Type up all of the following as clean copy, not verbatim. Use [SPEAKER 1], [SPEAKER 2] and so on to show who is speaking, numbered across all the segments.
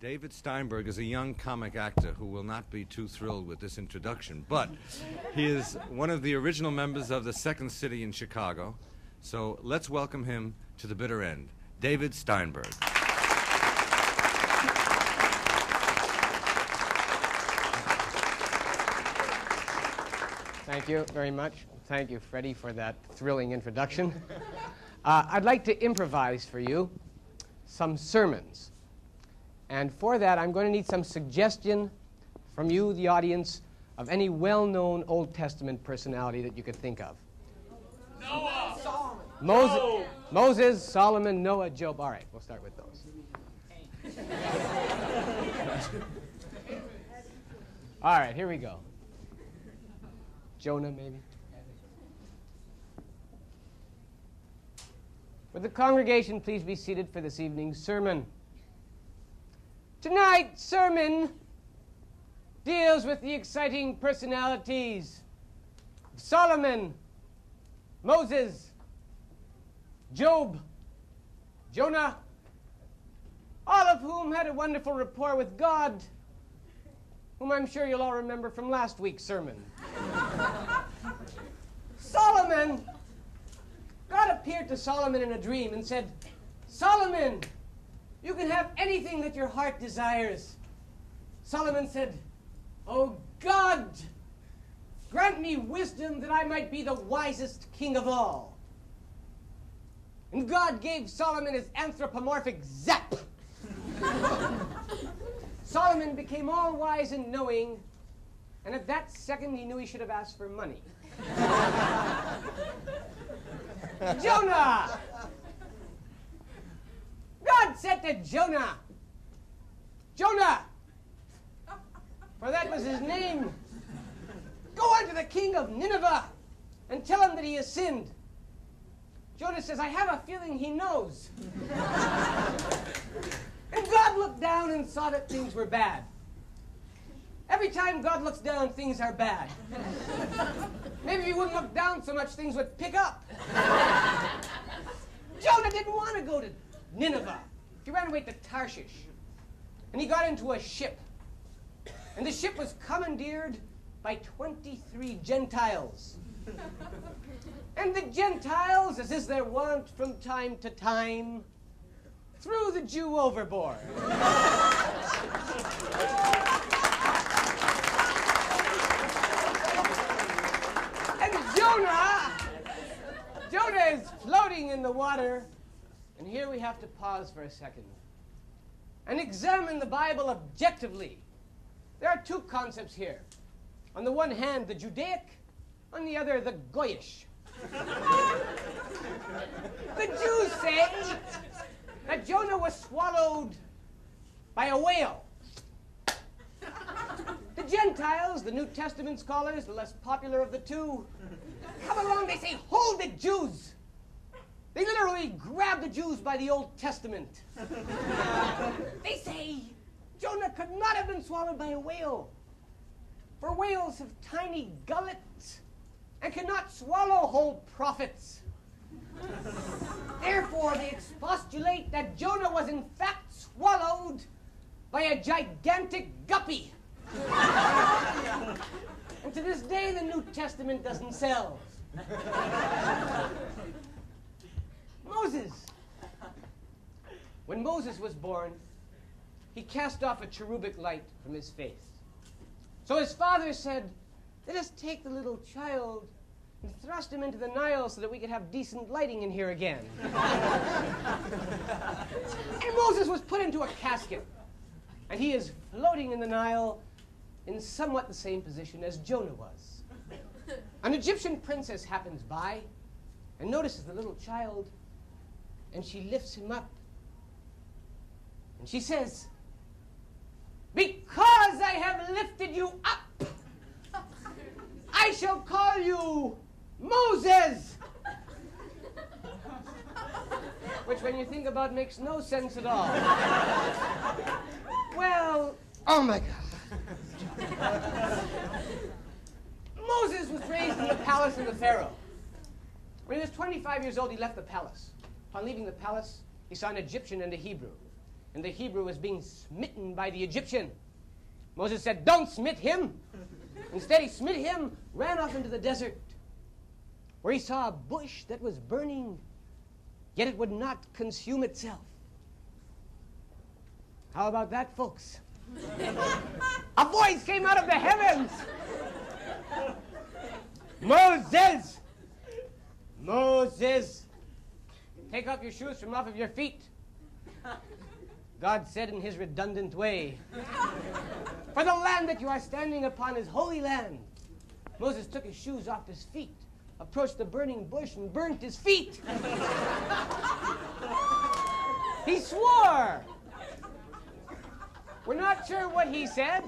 [SPEAKER 1] David Steinberg is a young comic actor who will not be too thrilled with this introduction, but he is one of the original members of the Second City in Chicago. So let's welcome him to the bitter end, David Steinberg.
[SPEAKER 2] Thank you very much. Thank you, Freddie, for that thrilling introduction. I'd like to improvise for you some sermons. And for that, I'm going to need some suggestion from you, the audience, of any well-known Old Testament personality that you could think of.
[SPEAKER 3] Noah!
[SPEAKER 2] Moses, Solomon, Noah, Job. All right, we'll start with those. All right, here we go. Jonah, maybe? Would the congregation please be seated for this evening's sermon? Tonight's sermon deals with the exciting personalities of Solomon, Moses, Job, Jonah, all of whom had a wonderful rapport with God, whom I'm sure you'll all remember from last week's sermon. Solomon, God appeared to Solomon in a dream and said, "Solomon, you can have anything that your heart desires." Solomon said, "Oh God, grant me wisdom that I might be the wisest king of all." And God gave Solomon his anthropomorphic zap. Solomon became all wise and knowing, and at that second he knew he should have asked for money. Jonah! God said to Jonah, "Jonah," for that was his name, "go unto the king of Nineveh and tell him that he has sinned." Jonah says, "I have a feeling he knows." And God looked down and saw that things were bad. Every time God looks down, things are bad. Maybe if he wouldn't look down so much, things would pick up. Jonah didn't want to go to Nineveh. He ran away to Tarshish. And he got into a ship. And the ship was commandeered by 23 Gentiles. And the Gentiles, as is their wont from time to time, threw the Jew overboard. And Jonah is floating in the water. And here we have to pause for a second and examine the Bible objectively. There are two concepts here. On the one hand, the Judaic, on the other, the Goyish. The Jews say that Jonah was swallowed by a whale. The Gentiles, the New Testament scholars, the less popular of the two, come along, they say, "Hold it, Jews!" They literally grab the Jews by the Old Testament. They say Jonah could not have been swallowed by a whale, for whales have tiny gullets and cannot swallow whole prophets. Therefore, they expostulate that Jonah was in fact swallowed by a gigantic guppy. And to this day, the New Testament doesn't sell. Moses. When Moses was born, he cast off a cherubic light from his face. So his father said, "Let us take the little child and thrust him into the Nile so that we could have decent lighting in here again." And Moses was put into a casket, and he is floating in the Nile in somewhat the same position as Jonah was. An Egyptian princess happens by and notices the little child, and she lifts him up. And she says, "Because I have lifted you up, I shall call you Moses." Which, when you think about it, makes no sense at all. Well, oh my God. Moses was raised in the palace of the Pharaoh. When he was 25 years old, he left the palace. Upon leaving the palace, he saw an Egyptian and a Hebrew. and the Hebrew was being smitten by the Egyptian. Moses said, "Don't smite him." Instead, he smit him, ran off into the desert, where he saw a bush that was burning, yet it would not consume itself. How about that, folks? A voice came out of the heavens. Moses! Moses! Take off your shoes from off of your feet. God said in his redundant way, "For the land that you are standing upon is holy land." Moses took his shoes off his feet, approached the burning bush, and burnt his feet. He swore. We're not sure what he said,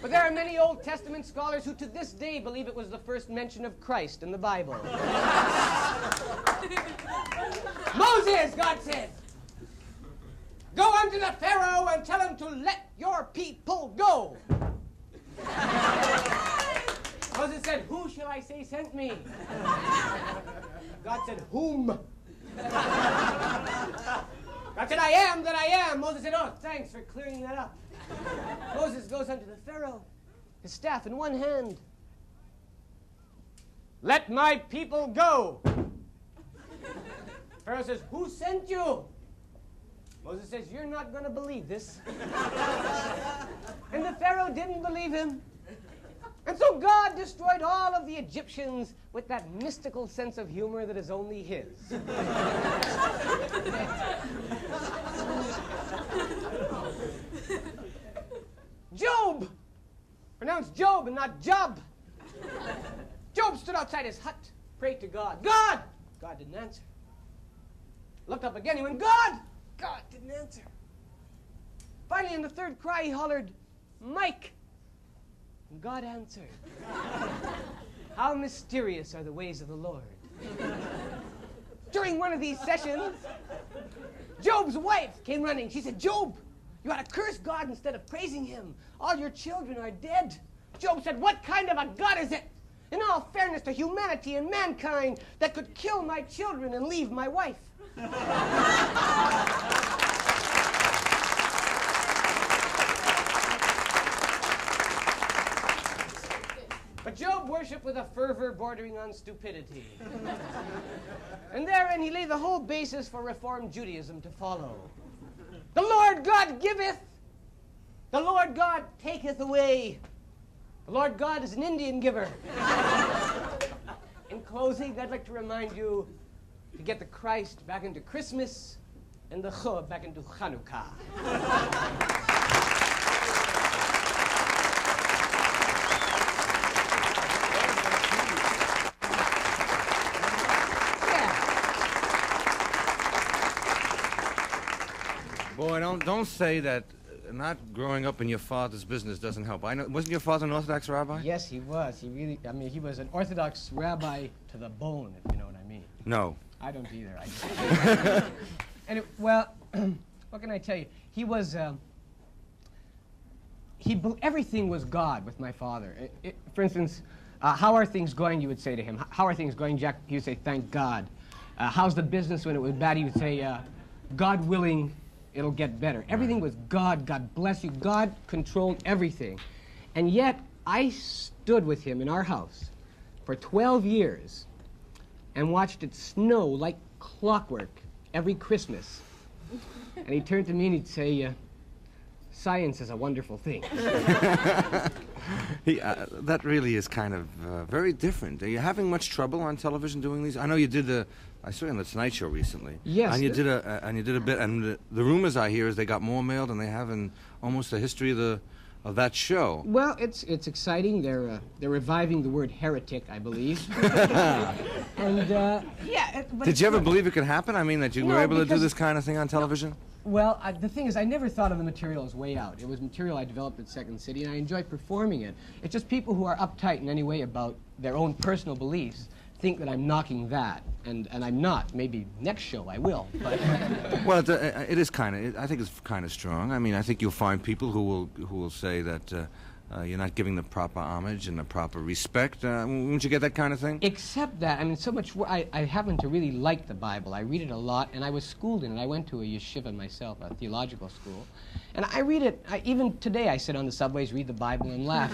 [SPEAKER 2] but there are many Old Testament scholars who to this day believe it was the first mention of Christ in the Bible. "Moses," God said, "go unto the Pharaoh and tell him to let your people go." Moses said, "Who shall I say sent me?" God said, "Whom?" God said, "I am that I am." Moses said, "Oh, thanks for clearing that up." Moses goes unto the Pharaoh, his staff in one hand. "Let my people go." Pharaoh says, "Who sent you?" Moses says, "You're not going to believe this." And the Pharaoh didn't believe him. And so God destroyed all of the Egyptians with that mystical sense of humor that is only his. Job! Pronounced Job and not Job. Job stood outside his hut, prayed to God. "God!" God didn't answer. Looked up again, he went, "God!" God didn't answer. Finally, in the third cry, he hollered, "Mike!" And God answered. How mysterious are the ways of the Lord. During one of these sessions, Job's wife came running. She said, "Job, you ought to curse God instead of praising him. All your children are dead." Job said, "What kind of a God is it, in all fairness to humanity and mankind, that could kill my children and leave my wife?" But Job worshipped with a fervor bordering on stupidity. And therein he laid the whole basis for Reformed Judaism to follow. The Lord God giveth, the Lord God taketh away. The Lord God is an Indian giver. In closing, I'd like to remind you to get the Christ back into Christmas and the Chah back into Hanukkah.
[SPEAKER 1] Boy, don't say that not growing up in your father's business doesn't help. I know, wasn't your father an Orthodox rabbi?
[SPEAKER 2] Yes, he was. He was an Orthodox rabbi to the bone, if you know what I mean.
[SPEAKER 1] No.
[SPEAKER 2] I don't either. What can I tell you? He was, everything was God with my father. For instance, how are things going, you would say to him. How are things going, Jack? He would say, "Thank God." How's the business when it was bad? He would say, "God willing, it'll get better." Everything was God. God bless you. God controlled everything. And yet, I stood with him in our house for 12 years and watched it snow like clockwork every Christmas. And he'd turn to me and he'd say, "Science is a wonderful thing."
[SPEAKER 1] That really is kind of very different. Are you having much trouble on television doing these? I know you did I saw you on the Tonight Show recently.
[SPEAKER 2] Yes.
[SPEAKER 1] And you did a bit. And the rumors I hear is they got more mail than they have in almost the history of that show.
[SPEAKER 2] Well, it's exciting. They're reviving the word heretic, I believe. And
[SPEAKER 1] Did you ever believe it could happen? I mean, that you were able to do this kind of thing on television?
[SPEAKER 2] Well, the thing is, I never thought of the material as way out. It was material I developed at Second City, and I enjoy performing it. It's just people who are uptight in any way about their own personal beliefs think that I'm knocking that, and I'm not. Maybe next show I will. But
[SPEAKER 1] well, it is kind of. I think it's kind of strong. I mean, I think you'll find people who will say that you're not giving the proper homage and the proper respect. Wouldn't you get that kind of thing?
[SPEAKER 2] Except that, I mean, so much. I happen to really like the Bible. I read it a lot, and I was schooled in it. I went to a yeshiva myself, a theological school, and I read it. Even today, I sit on the subways, read the Bible, and laugh.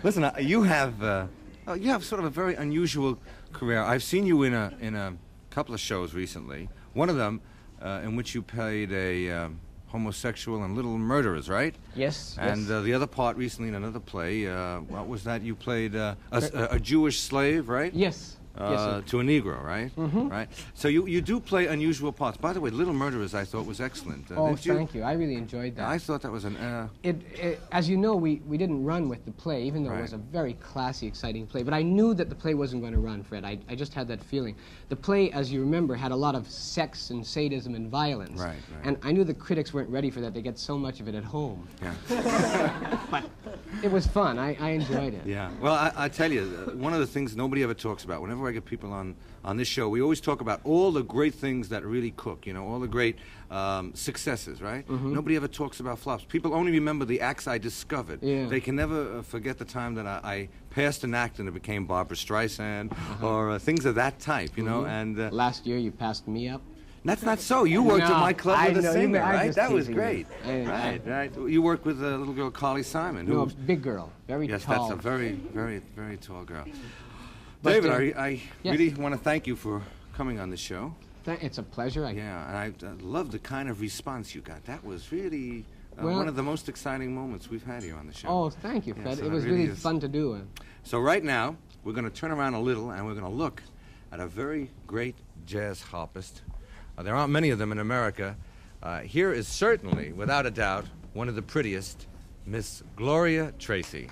[SPEAKER 1] Listen, you have sort of a very unusual career. I've seen you in a couple of shows recently. One of them, in which you played a homosexual and Little Murderers, right?
[SPEAKER 2] Yes.
[SPEAKER 1] And
[SPEAKER 2] yes.
[SPEAKER 1] The other part recently in another play, what was that? You played a Jewish slave, right?
[SPEAKER 2] Yes. Yes.
[SPEAKER 1] To a Negro, right?
[SPEAKER 2] Mm-hmm.
[SPEAKER 1] Right. So you do play unusual parts. By the way, Little Murderers I thought was excellent. Didn't you?
[SPEAKER 2] Thank you. I really enjoyed that.
[SPEAKER 1] I thought that was an.
[SPEAKER 2] As you know, we didn't run with the play, even though
[SPEAKER 1] Right.
[SPEAKER 2] it was a very classy, exciting play. But I knew that the play wasn't going to run, Fred. I just had that feeling. The play, as you remember, had a lot of sex and sadism and violence.
[SPEAKER 1] Right.
[SPEAKER 2] And I knew the critics weren't ready for that. They get so much of it at home.
[SPEAKER 1] Yeah.
[SPEAKER 2] But it was fun. I enjoyed it.
[SPEAKER 1] Yeah. Well, I tell you, one of the things nobody ever talks about, whenever I get people on this show, we always talk about all the great things that really cook, all the great successes, right?
[SPEAKER 2] Mm-hmm.
[SPEAKER 1] Nobody ever talks about flops. People only remember the acts I discovered.
[SPEAKER 2] Yeah.
[SPEAKER 1] They can never forget the time that I passed an act and it became Barbara Streisand or things of that type, and...
[SPEAKER 2] Last year, you passed me up.
[SPEAKER 1] That's not so. You worked
[SPEAKER 2] No,
[SPEAKER 1] at my club with
[SPEAKER 2] I
[SPEAKER 1] a
[SPEAKER 2] know,
[SPEAKER 1] singer,
[SPEAKER 2] I'm
[SPEAKER 1] right?
[SPEAKER 2] just
[SPEAKER 1] That was
[SPEAKER 2] teasing
[SPEAKER 1] great.
[SPEAKER 2] you.
[SPEAKER 1] Right. You worked with a little girl, Carly Simon.
[SPEAKER 2] No,
[SPEAKER 1] Who,
[SPEAKER 2] big girl. Very
[SPEAKER 1] yes,
[SPEAKER 2] tall.
[SPEAKER 1] that's a very, very, very tall girl.
[SPEAKER 2] But,
[SPEAKER 1] David, I
[SPEAKER 2] yes.
[SPEAKER 1] really want to thank you for coming on the show.
[SPEAKER 2] It's a pleasure.
[SPEAKER 1] Yeah, and I love the kind of response you got. That was really
[SPEAKER 2] Well-
[SPEAKER 1] one of the most exciting moments we've had here on the show.
[SPEAKER 2] Oh, thank you,
[SPEAKER 1] Yeah,
[SPEAKER 2] Fred.
[SPEAKER 1] so
[SPEAKER 2] It
[SPEAKER 1] that
[SPEAKER 2] was
[SPEAKER 1] really
[SPEAKER 2] really
[SPEAKER 1] is-
[SPEAKER 2] fun to do.
[SPEAKER 1] So right now, we're going to turn around a little, and we're going to look at a very great jazz harpist. There aren't many of them in America. Here is certainly, without a doubt, one of the prettiest, Miss Gloria Tracy.